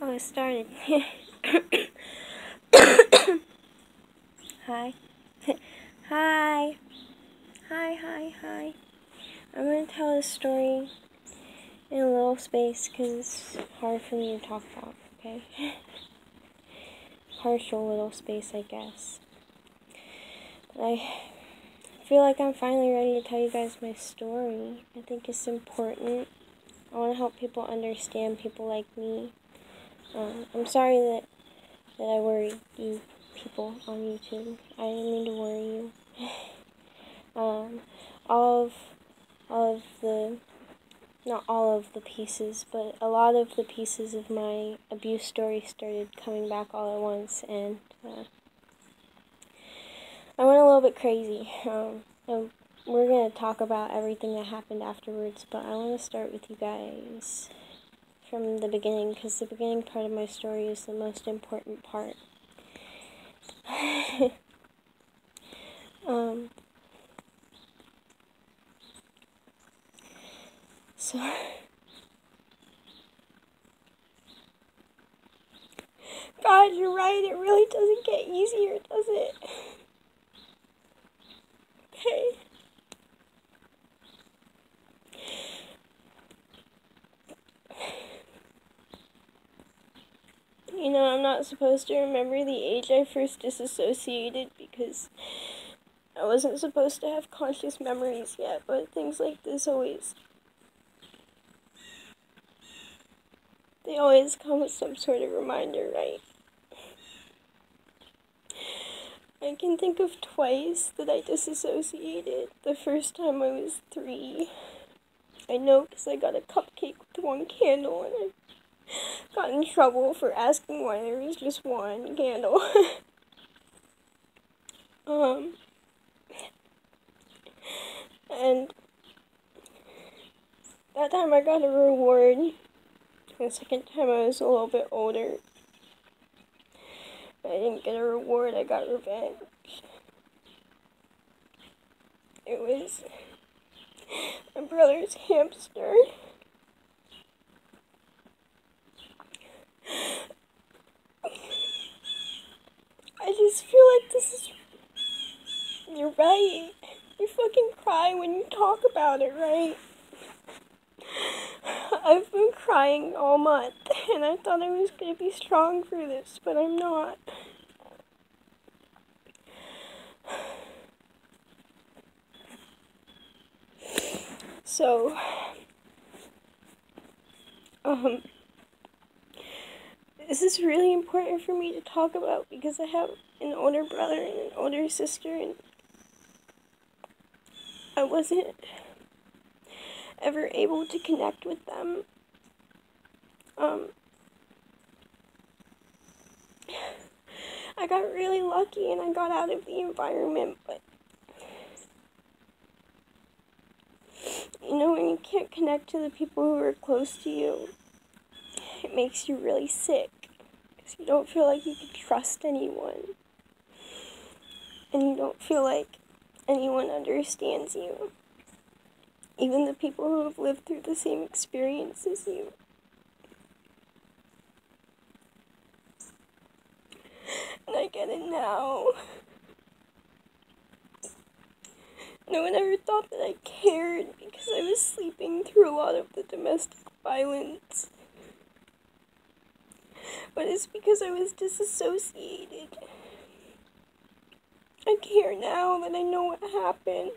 Oh, it started. Hi. Hi. Hi. I'm going to tell a story in a little space because it's hard for me to talk about, okay? Partial little space, I guess. But I feel like I'm finally ready to tell you guys my story. I think it's important. I want to help people understand people like me. I'm sorry that I worried you people on YouTube. I didn't mean to worry you. All of the, not all of the pieces, but a lot of the pieces of my abuse story started coming back all at once, and I went a little bit crazy. And we're going to talk about everything that happened afterwards, but I want to start with you guys from the beginning, because the beginning part of my story is the most important part. So, God, you're right, it really doesn't get easier, does it? Okay. You know, I'm not supposed to remember the age I first disassociated because I wasn't supposed to have conscious memories yet, but things like this they always come with some sort of reminder, right? I can think of twice that I disassociated. The first time I was 3. I know because I got a cupcake with 1 candle and I got in trouble for asking why there was just 1 candle. And that time I got a reward. The second time I was a little bit older. I didn't get a reward, I got revenge. It was my brother's hamster. I just feel like this is... You're right. You fucking cry when you talk about it, right? I've been crying all month, and I thought I was gonna be strong for this, but I'm not. So, this is really important for me to talk about because I have an older brother and an older sister, and I wasn't ever able to connect with them. I got really lucky and I got out of the environment, but you know, when you can't connect to the people who are close to you, it makes you really sick, because you don't feel like you can trust anyone, and you don't feel like anyone understands you, even the people who have lived through the same experience as you. And I get it now. No one ever thought that I cared because I was sleeping through a lot of the domestic violence. But it's because I was disassociated. I care now that I know what happened.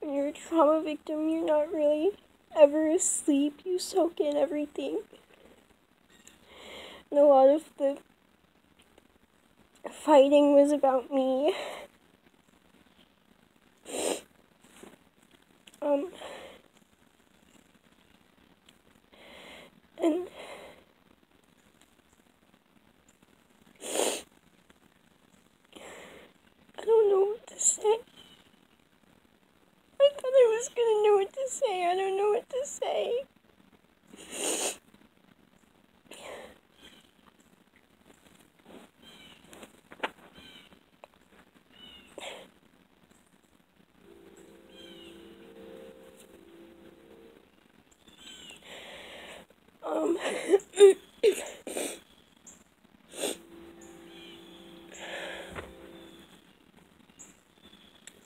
When you're a trauma victim, you're not really ever asleep. You soak in everything. And a lot of the fighting was about me. And I don't know what to say. I thought I was gonna know what to say. I don't know what to say.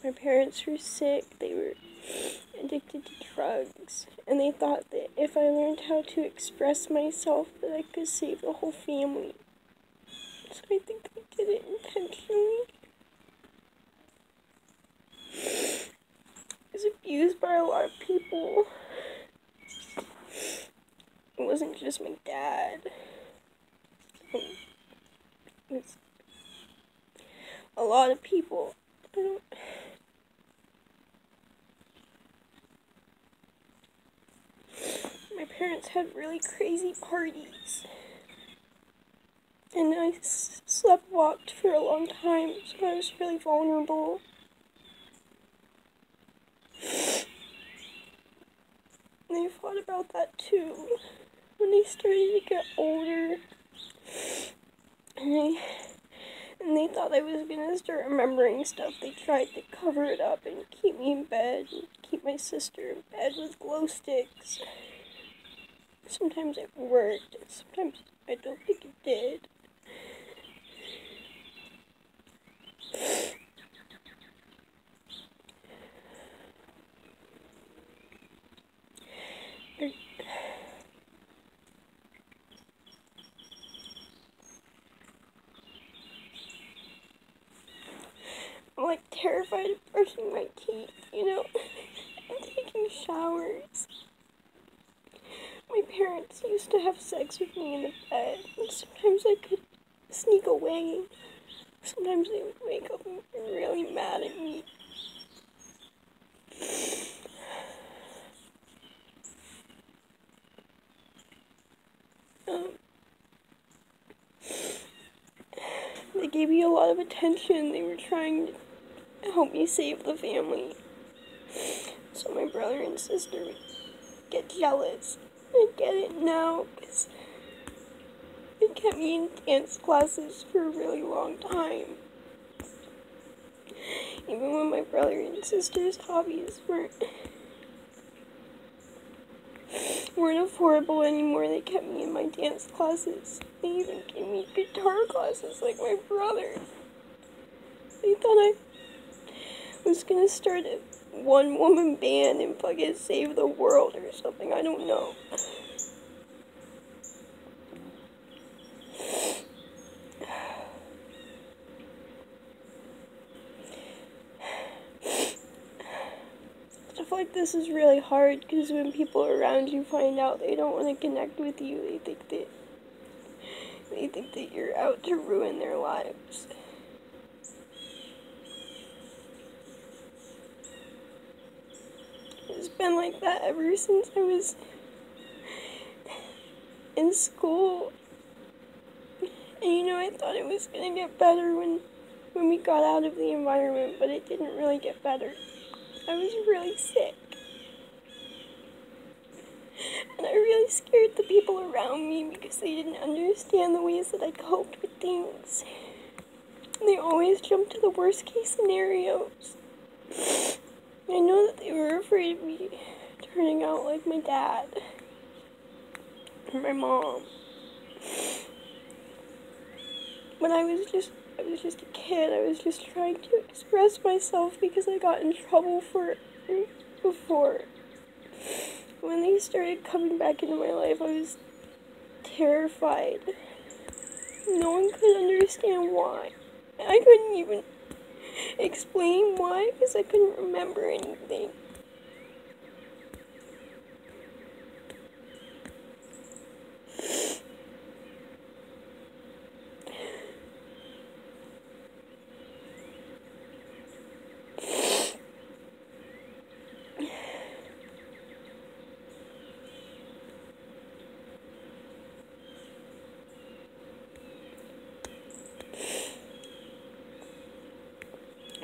My parents were sick, they were addicted to drugs, and they thought that if I learned how to express myself that I could save the whole family. So I think they did it intentionally. I was abused by a lot of people. It wasn't just my dad. It was a lot of people. My parents had really crazy parties. And I slept-walked for a long time, so I was really vulnerable. And they thought about that too. When they started to get older, and they thought I was gonna start remembering stuff, they tried to cover it up and keep me in bed, and keep my sister in bed with glow sticks. Sometimes it worked, and sometimes I don't think it did. I'm like terrified of brushing my teeth, you know, and taking showers. My parents used to have sex with me in the bed, and sometimes I could sneak away. Sometimes they would wake up and be really mad at me. They gave me a lot of attention. They were trying to help me save the family. So my brother and sister would get jealous. I get it now, because they kept me in dance classes for a really long time. Even when my brother and sister's hobbies weren't affordable anymore, they kept me in my dance classes. They even gave me guitar classes like my brother. They thought I was gonna start a one-woman band and fucking save the world or something, I don't know. Stuff like this is really hard because when people around you find out they don't want to connect with you, they think that you're out to ruin their lives. It's been like that ever since I was in school. And you know, I thought it was gonna get better when we got out of the environment, but it didn't really get better. I was really sick. And I really scared the people around me because they didn't understand the ways that I coped with things. And they always jumped to the worst case scenarios. I know that they were afraid of me turning out like my dad or my mom. When I was just a kid, I was just trying to express myself because I got in trouble for it before. When they started coming back into my life, I was terrified. No one could understand why. I couldn't even explain why because I couldn't remember anything.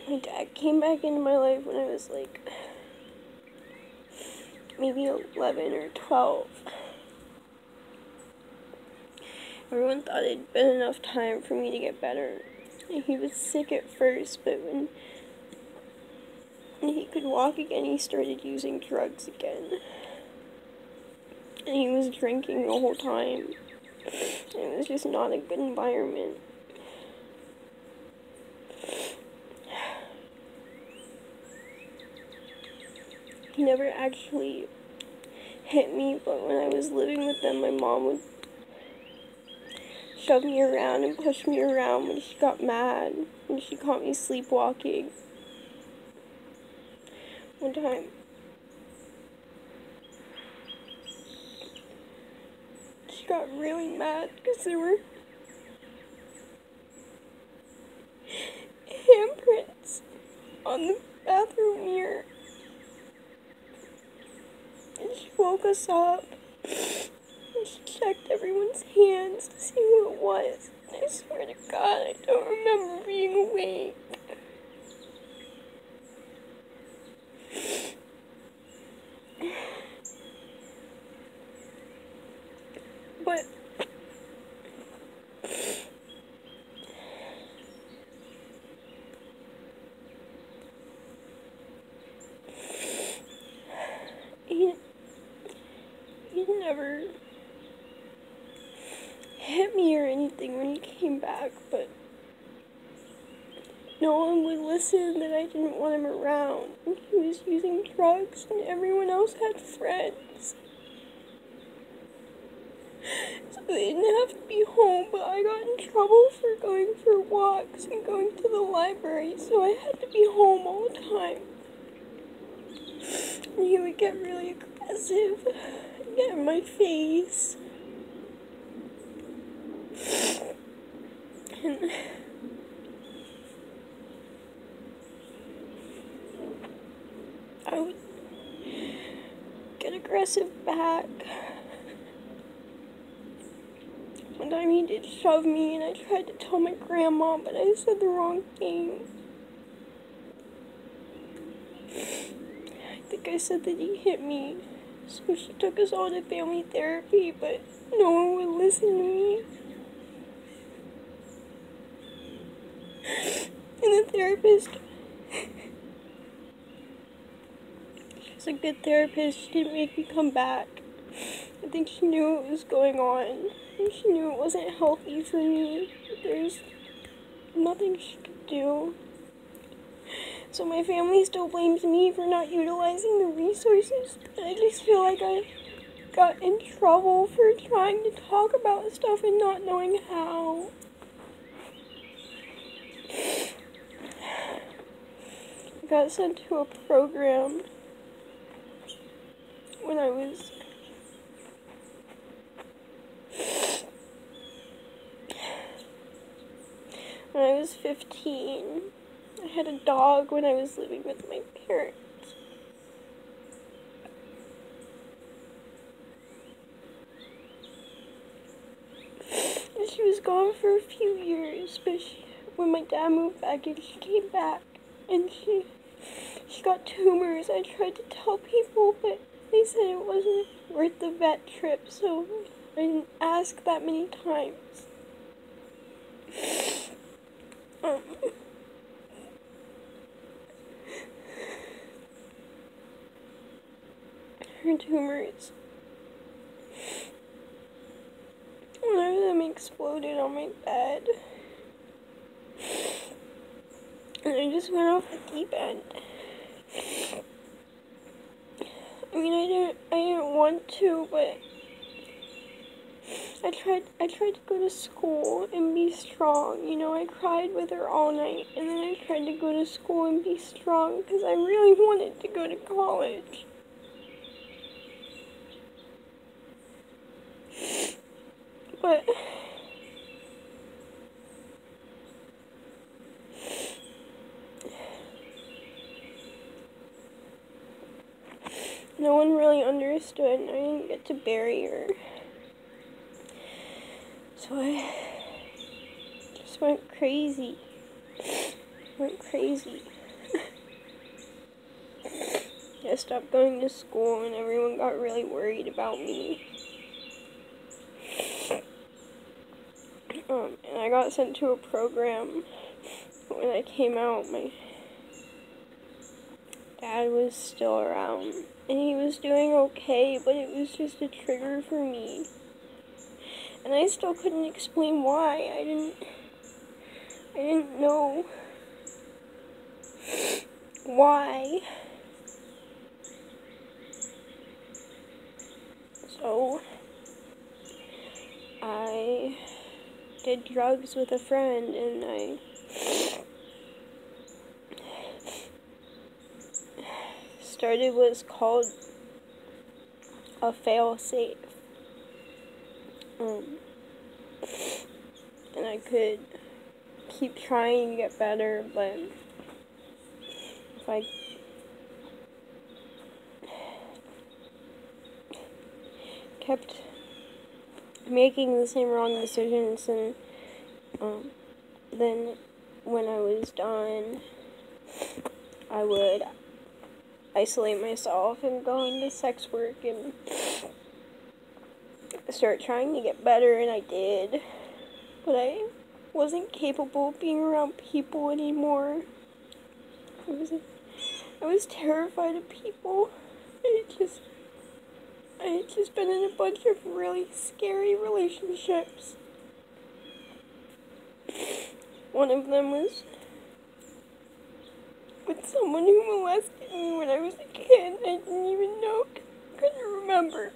My dad came back into my life when I was like maybe 11 or 12. Everyone thought it'd been enough time for me to get better. And he was sick at first, but when he could walk again, he started using drugs again. And he was drinking the whole time. And it was just not a good environment. He never actually hit me, but when I was living with them, my mom would shove me around and push me around when she got mad, when she caught me sleepwalking. One time, she got really mad because there were handprints on the bathroom mirror. And she woke us up. And she checked everyone's hands to see who it was. And I swear to God, I don't remember being awake. But he never hit me or anything when he came back, but no one would listen that I didn't want him around. He was using drugs and everyone else had friends. So they didn't have to be home, but I got in trouble for going for walks and going to the library, so I had to be home all the time. And he would get really aggressive, get in my face. And I would get aggressive back. One time he did shove me and I tried to tell my grandma, but I said the wrong thing. I think I said that he hit me, so she took us all to family therapy, but no one would listen to me. And the therapist, she's a good therapist, she didn't make me come back. I think she knew what was going on, and she knew it wasn't healthy for me. There's nothing she could do. So my family still blames me for not utilizing the resources, but I just feel like I got in trouble for trying to talk about stuff and not knowing how. I got sent to a program when I was when I was 15. I had a dog when I was living with my parents. And she was gone for a few years, but when my dad moved back in, she came back. And she got tumors. I tried to tell people, but they said it wasn't worth the vet trip, so I didn't ask that many times. Her tumors, one of them exploded on my bed. And I just went off the deep end. I mean, I didn't want to, but I tried to go to school and be strong. You know, I cried with her all night, and then I tried to go to school and be strong because I really wanted to go to college. But no one really understood, and I didn't get to bury her. So I just went crazy. I stopped going to school, and everyone got really worried about me. And I got sent to a program. When I came out, my dad was still around, and he was doing okay, but it was just a trigger for me. And I still couldn't explain why. I didn't know why. So I did drugs with a friend, and I started what's called a fail-safe. And I could keep trying to get better, but if I kept making the same wrong decisions, and then when I was done, I would isolate myself and go into sex work and start trying to get better, and I did, but I wasn't capable of being around people anymore. I was terrified of people. I had just been in a bunch of really scary relationships. One of them was with someone who molested me when I was a kid. I didn't even know, couldn't remember.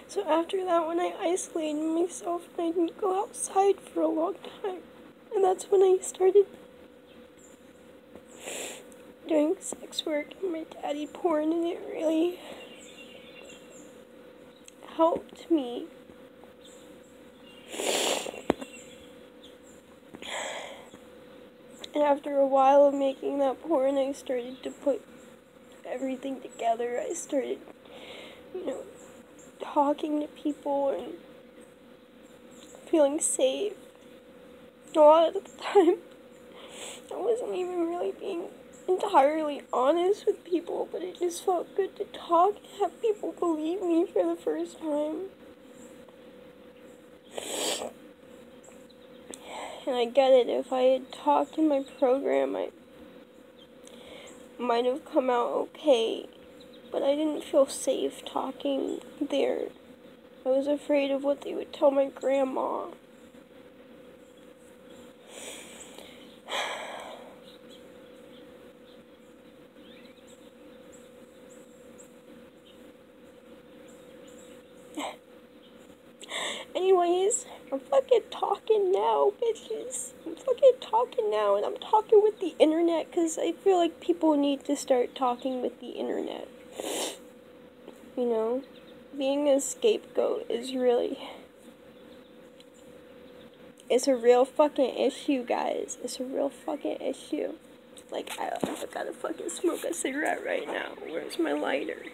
So after that, when I isolated myself, I didn't go outside for a long time. And that's when I started doing sex work and my daddy porn, and it really helped me. And after a while of making that porn, I started to put everything together. I started, talking to people and feeling safe. A lot of the time, I wasn't even really being entirely honest with people, but it just felt good to talk and have people believe me for the first time. And I get it, if I had talked in my program, I might have come out okay, but I didn't feel safe talking there. I was afraid of what they would tell my grandma. Anyways, I'm fucking talking now, bitches. I'm fucking talking now, and I'm talking with the internet, because I feel like people need to start talking with the internet. Being a scapegoat is it's a real fucking issue, guys. It's a real fucking issue. Like, I gotta fucking smoke a cigarette right now. Where's my lighter?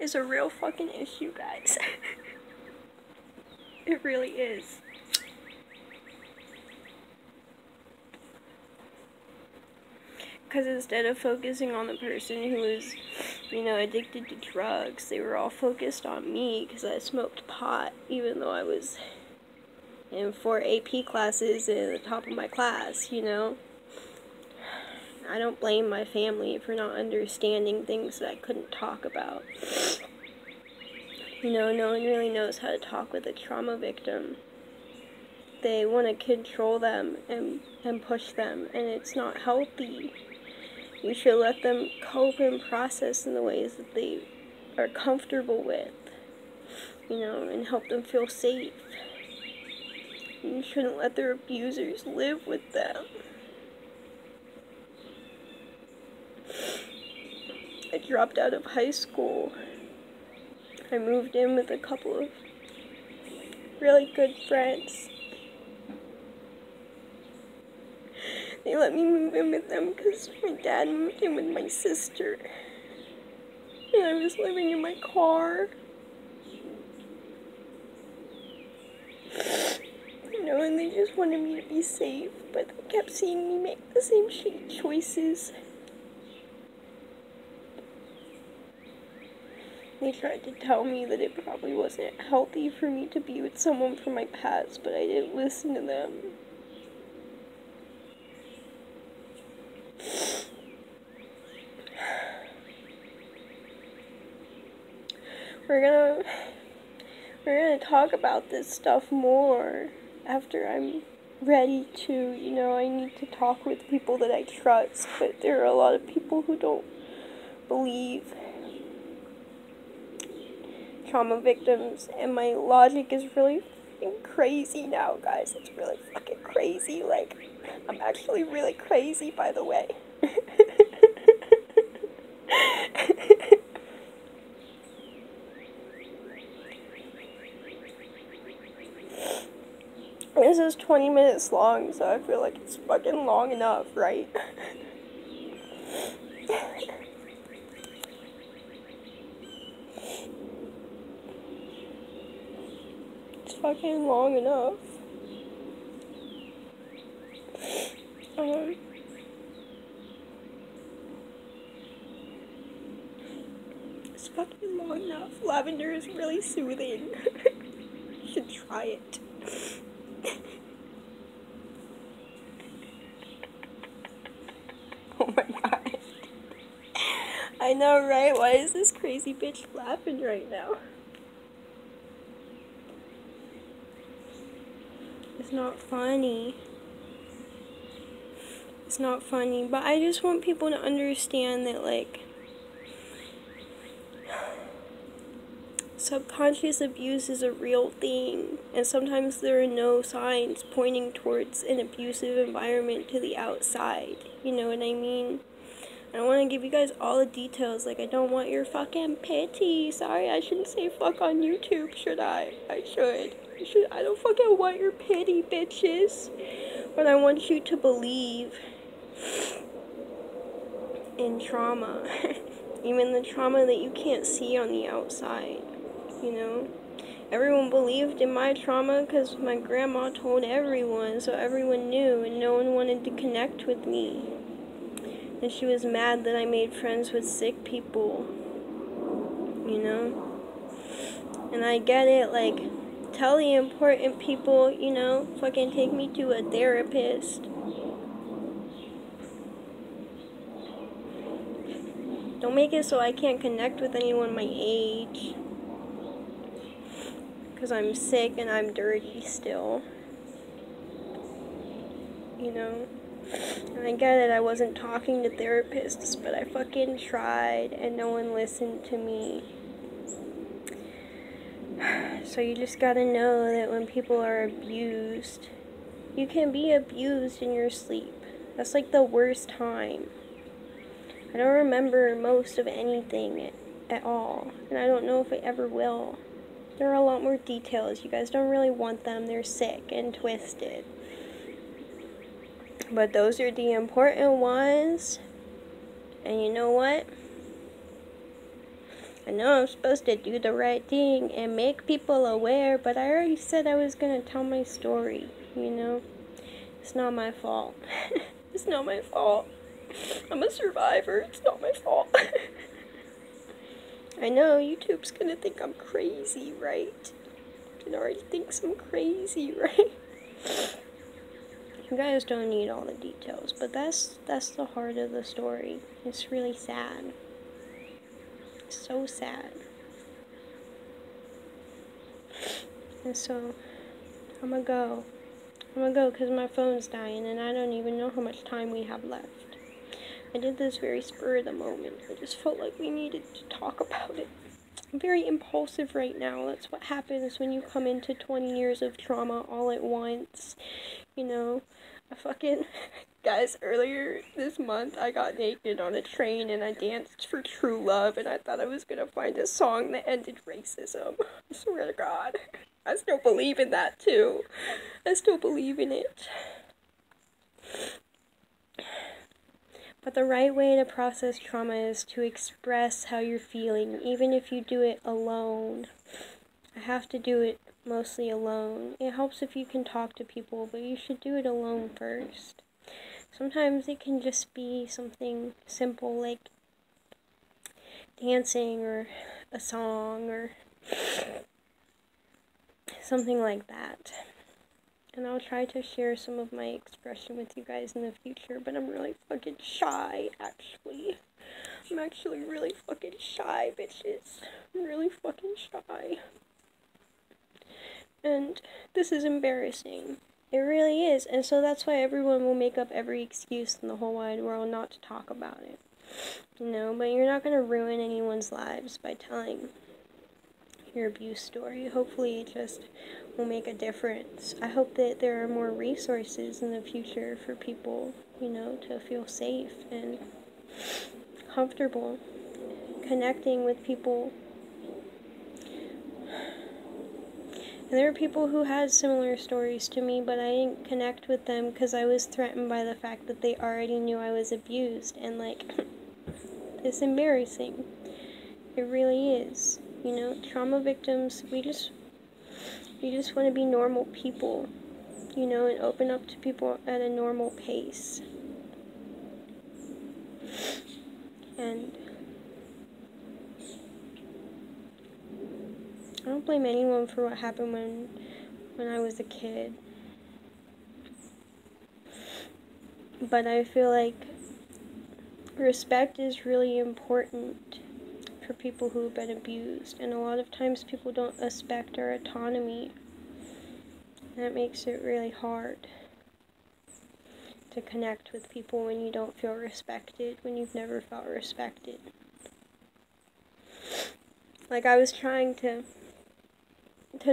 It's a real fucking issue, guys. It really is. Because instead of focusing on the person who was, addicted to drugs, they were all focused on me because I smoked pot, even though I was in 4 AP classes and at the top of my class, I don't blame my family for not understanding things that I couldn't talk about. No one really knows how to talk with a trauma victim. They want to control them and push them, and it's not healthy. You should let them cope and process in the ways that they are comfortable with, and help them feel safe. You shouldn't let their abusers live with them. I dropped out of high school. I moved in with a couple of really good friends. They let me move in with them because my dad moved in with my sister. And I was living in my car. And they just wanted me to be safe, but they kept seeing me make the same shitty choices. They tried to tell me that it probably wasn't healthy for me to be with someone from my past, but I didn't listen to them. We're gonna talk about this stuff more after I'm ready to, you know, I need to talk with people that I trust, but there are a lot of people who don't believe trauma victims, and my logic is really fucking crazy now, guys. It's really fucking crazy. Like, I'm actually really crazy, by the way. This is 20 minutes long, so I feel like it's fucking long enough, right? It's fucking long enough. It's fucking long enough. Lavender is really soothing. You should try it. Oh my god. I know, right? Why is this crazy bitch laughing right now? It's not funny. It's not funny, but I just want people to understand that, like, subconscious abuse is a real thing, and sometimes there are no signs pointing towards an abusive environment to the outside. You know what I mean? I don't want to give you guys all the details. Like, I don't want your fucking pity. Sorry, I shouldn't say fuck on YouTube, should I? I should. I don't fucking want your pity, bitches. But I want you to believe in trauma. Even the trauma that you can't see on the outside. You know? Everyone believed in my trauma because my grandma told everyone, so everyone knew, and no one wanted to connect with me. And she was mad that I made friends with sick people, you know? And I get it, like, tell the important people, you know, fucking take me to a therapist. Don't make it so I can't connect with anyone my age. Because I'm sick and I'm dirty still. You know? And I get it, I wasn't talking to therapists, but I fucking tried and no one listened to me. So you just gotta know that when people are abused, you can be abused in your sleep. That's like the worst time. I don't remember most of anything at all, and I don't know if I ever will. There are a lot more details. You guys don't really want them. They're sick and twisted. But those are the important ones. And you know what? I know I'm supposed to do the right thing and make people aware, but I already said I was going to tell my story, you know? It's not my fault. It's not my fault. I'm a survivor. It's not my fault. I know YouTube's going to think I'm crazy, right? It already thinks I'm crazy, right? You guys don't need all the details, but that's the heart of the story. It's really sad. It's so sad. And so, I'm gonna go because my phone's dying and I don't even know how much time we have left. I did this very spur of the moment. I just felt like we needed to talk about it. I'm very impulsive right now. That's what happens when you come into 20 years of trauma all at once. You know, guys, earlier this month I got naked on a train and I danced for true love and I thought I was gonna find a song that ended racism. I swear to God. I still believe in that too. I still believe in it. But the right way to process trauma is to express how you're feeling, even if you do it alone. I have to do it mostly alone. It helps if you can talk to people, but you should do it alone first. Sometimes it can just be something simple like dancing or a song or something like that. And I'll try to share some of my expression with you guys in the future, but I'm really fucking shy, actually. I'm actually really fucking shy, bitches. I'm really fucking shy. And this is embarrassing. It really is. And so that's why everyone will make up every excuse in the whole wide world not to talk about it. You know, but you're not going to ruin anyone's lives by telling your abuse story. Hopefully it just will make a difference. I hope that there are more resources in the future for people, you know, to feel safe and comfortable connecting with people. And there are people who had similar stories to me, but I didn't connect with them because I was threatened by the fact that they already knew I was abused. And, like, it's embarrassing. It really is. You know, trauma victims, we just want to be normal people, you know, and open up to people at a normal pace. And I don't blame anyone for what happened when I was a kid. But I feel like respect is really important for people who have been abused. And a lot of times people don't respect our autonomy. And that makes it really hard to connect with people when you don't feel respected, when you've never felt respected. Like, I was trying to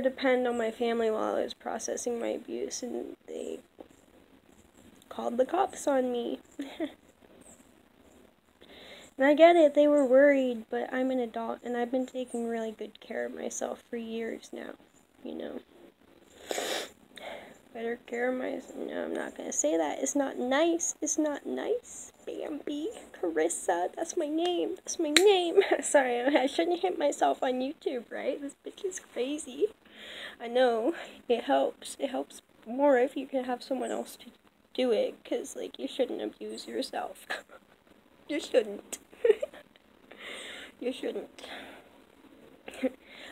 depend on my family while I was processing my abuse, and they called the cops on me. And I get it, they were worried, but I'm an adult, and I've been taking really good care of myself for years now, you know. Better care of myself. No, I'm not gonna say that. It's not nice. It's not nice. Bambi. Carissa. That's my name. That's my name. Sorry, I shouldn't hit myself on YouTube, right? This bitch is crazy. I know. It helps. It helps more if you can have someone else to do it, because, like, you shouldn't abuse yourself. You shouldn't. You shouldn't.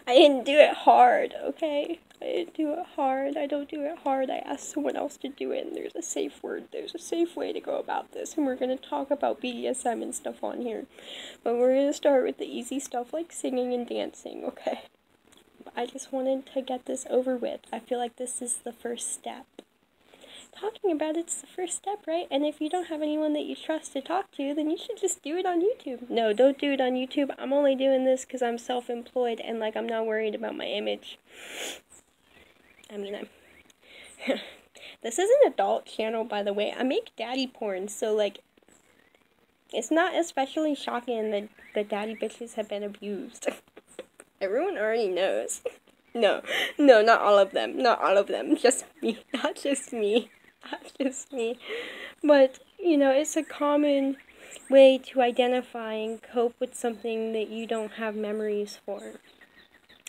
I didn't do it hard, okay? I didn't do it hard. I don't do it hard. I asked someone else to do it, and there's a safe word. There's a safe way to go about this, and we're going to talk about BDSM and stuff on here. But we're going to start with the easy stuff like singing and dancing, okay? But I just wanted to get this over with. I feel like this is the first step. Talking about it's the first step, right? And if you don't have anyone that you trust to talk to, then you should just do it on YouTube. No, don't do it on YouTube. I'm only doing this because I'm self-employed and, like, I'm not worried about my image. I mean, this is an adult channel, by the way. I make daddy porn, so, like, it's not especially shocking that the daddy bitches have been abused. Everyone already knows. No, not all of them. Not all of them. Just me. Not just me. Not just me. But, you know, it's a common way to identify and cope with something that you don't have memories for.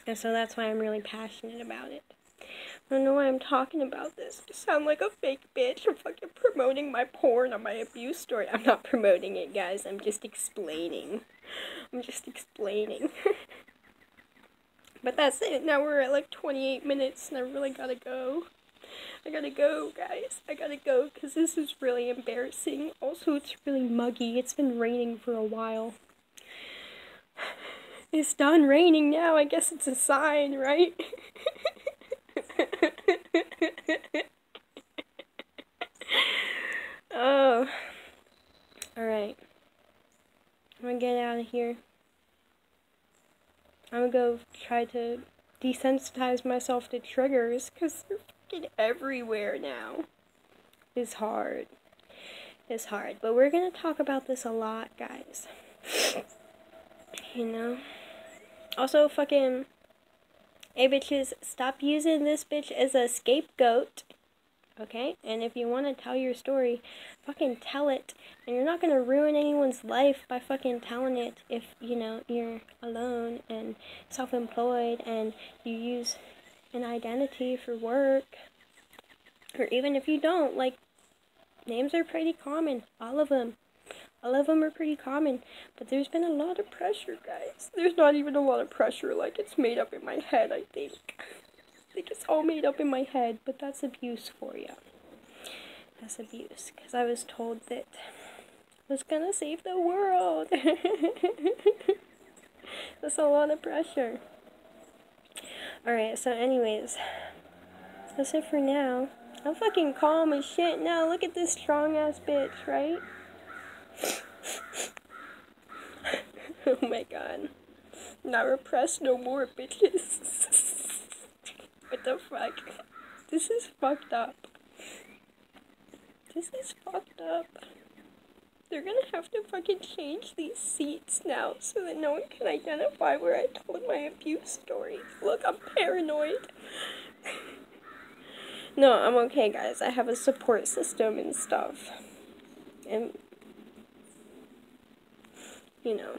And so that's why I'm really passionate about it. I don't know why I'm talking about this. I sound like a fake bitch. I'm fucking promoting my porn on my abuse story. I'm not promoting it, guys. I'm just explaining. But that's it. Now we're at like 28 minutes and I really gotta go. I gotta go, guys. I gotta go because this is really embarrassing. Also, it's really muggy. It's been raining for a while. It's done raining now. I guess it's a sign, right? Oh. Alright. I'm gonna get out of here. I'm gonna go try to desensitize myself to triggers because they're fucking everywhere now. It's hard. It's hard. But we're gonna talk about this a lot, guys. You know? Also, fucking, hey bitches, stop using this bitch as a scapegoat. Okay? And if you want to tell your story, fucking tell it. And you're not going to ruin anyone's life by fucking telling it if, you know, you're alone and self-employed and you use an identity for work. Or even if you don't, like, names are pretty common. All of them. All of them are pretty common. But there's been a lot of pressure, guys. There's not even a lot of pressure. Like, it's made up in my head, I think. I think it's all made up in my head, but that's abuse for you. That's abuse, because I was told that I was gonna save the world. That's a lot of pressure. Alright, so anyways, that's it for now. I'm fucking calm as shit now. Look at this strong ass bitch, right? Oh my god. Not repressed no more, bitches. What the fuck? This is fucked up. This is fucked up. They're gonna have to fucking change these seats now so that no one can identify where I told my abuse story. Look, I'm paranoid. No, I'm okay, guys. I have a support system and stuff. And, you know,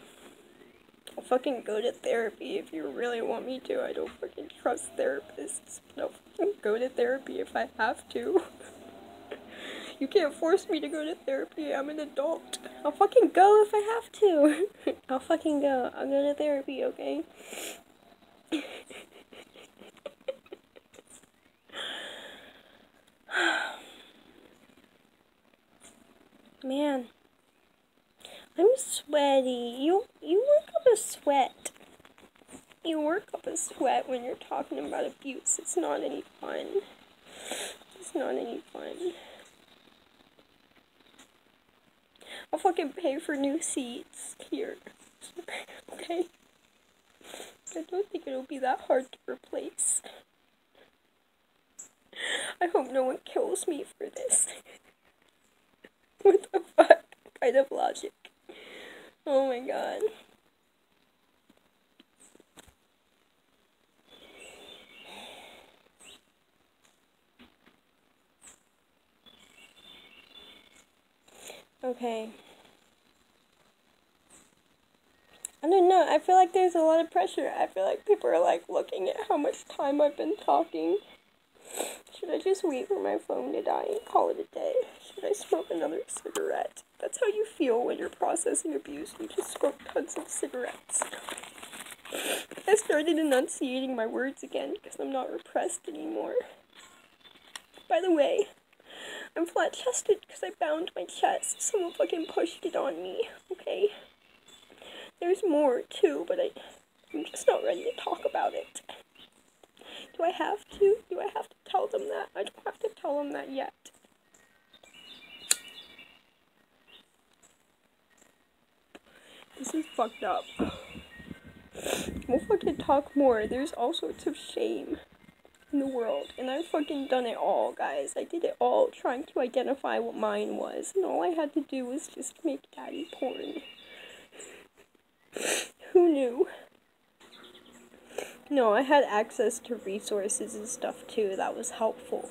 I'll fucking go to therapy if you really want me to. I don't fucking trust therapists, but I'll fucking go to therapy if I have to. You can't force me to go to therapy. I'm an adult. I'll fucking go if I have to. I'll fucking go. I'll go to therapy, okay? Man, I'm sweaty. You work up a sweat. You work up a sweat when you're talking about abuse. It's not any fun. It's not any fun. I'll fucking pay for new seats here. Okay? I don't think it'll be that hard to replace. I hope no one kills me for this. What the fuck kind of logic? Oh my god. Okay. I don't know, I feel like there's a lot of pressure. I feel like people are like looking at how much time I've been talking. Should I just wait for my phone to die and call it a day? Should I smoke another cigarette? That's how you feel when you're processing abuse. You just smoke tons of cigarettes. I started enunciating my words again because I'm not repressed anymore. By the way, I'm flat-chested because I bound my chest. Someone fucking pushed it on me, okay? There's more, too, but I'm just not ready to talk about it. Do I have to? Do I have to tell them that? I don't have to tell them that yet. This is fucked up. We'll fucking talk more. There's all sorts of shame in the world, and I've fucking done it all, guys. I did it all, trying to identify what mine was, and all I had to do was just make daddy porn. Who knew? No, I had access to resources and stuff too. That was helpful.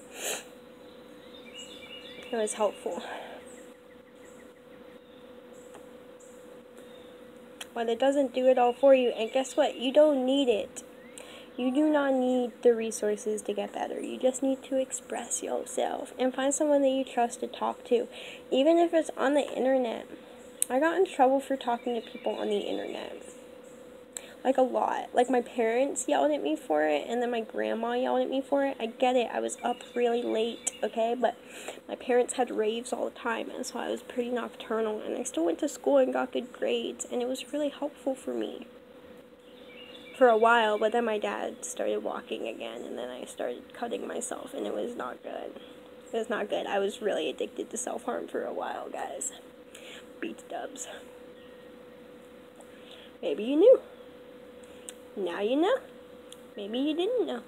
It was helpful. But it doesn't do it all for you, and guess what? You don't need it. You do not need the resources to get better. You just need to express yourself and find someone that you trust to talk to, even if it's on the internet. I got in trouble for talking to people on the internet. Like, a lot. Like, my parents yelled at me for it, and then my grandma yelled at me for it. I get it. I was up really late, okay? But my parents had raves all the time, and so I was pretty nocturnal, and I still went to school and got good grades, and it was really helpful for me for a while. But then my dad started walking again, and then I started cutting myself, and it was not good. It was not good. I was really addicted to self-harm for a while, guys. Beats dubs. Maybe you knew. Now you know. Maybe you didn't know.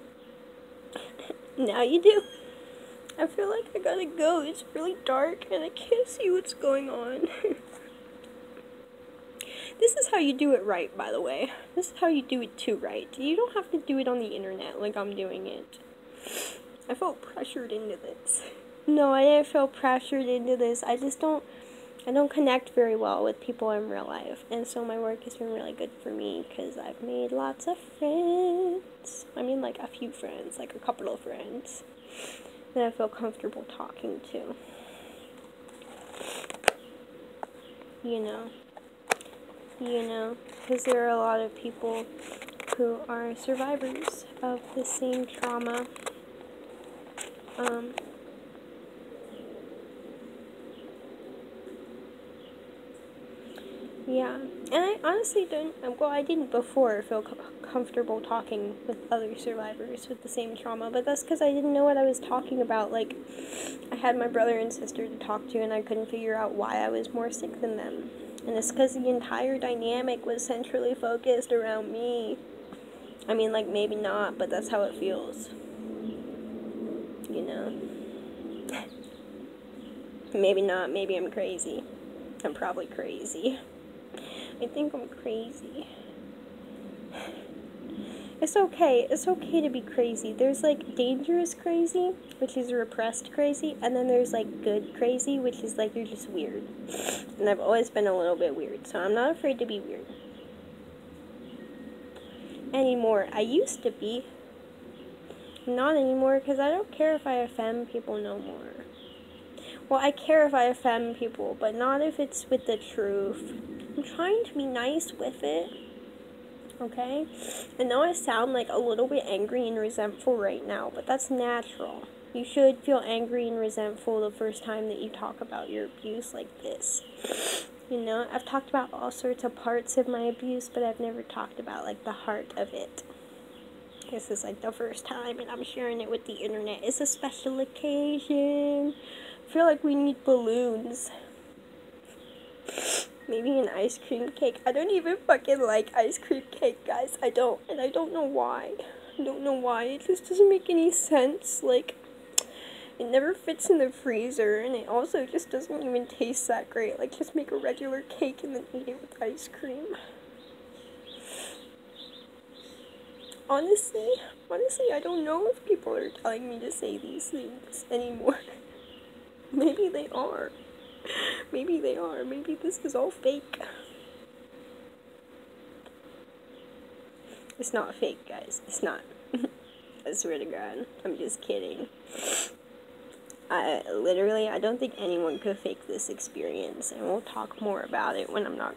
Now you do. I feel like I gotta go. It's really dark and I can't see what's going on. This is how you do it right, by the way. This is how you do it too right. You don't have to do it on the internet like I'm doing it. I felt pressured into this. No, I didn't feel pressured into this. I don't connect very well with people in real life, and so my work has been really good for me because I've made lots of friends. I mean, like a few friends, like a couple of friends that I feel comfortable talking to. You know, because there are a lot of people who are survivors of the same trauma. Yeah, and I honestly don't, well, I didn't before feel comfortable talking with other survivors with the same trauma, but that's because I didn't know what I was talking about. Like, I had my brother and sister to talk to, and I couldn't figure out why I was more sick than them. And it's because the entire dynamic was centrally focused around me. I mean, like, maybe not, but that's how it feels. You know? Maybe not, maybe I'm crazy. I'm probably crazy. I think I'm crazy. It's okay. It's okay to be crazy. There's like dangerous crazy, which is repressed crazy, and then there's like good crazy, which is like you're just weird. And I've always been a little bit weird, so I'm not afraid to be weird. Anymore. I used to be. Not anymore, because I don't care if I offend people no more. Well, I care if I offend people, but not if it's with the truth. I'm trying to be nice with it. Okay? I know I sound like a little bit angry and resentful right now, but that's natural. You should feel angry and resentful the first time that you talk about your abuse like this. You know, I've talked about all sorts of parts of my abuse, but I've never talked about, like, the heart of it. This is, like, the first time, and I'm sharing it with the internet. It's a special occasion. I feel like we need balloons. Maybe an ice cream cake. I don't even fucking like ice cream cake, guys. I don't. And I don't know why. I don't know why. It just doesn't make any sense. Like, it never fits in the freezer. And it also just doesn't even taste that great. Like, just make a regular cake and then eat it with ice cream. Honestly, I don't know if people are telling me to say these things anymore. Maybe they are. Maybe they are. Maybe this is all fake. It's not fake, guys. It's not. I swear to God. I'm just kidding. I don't think anyone could fake this experience, and we'll talk more about it when I'm not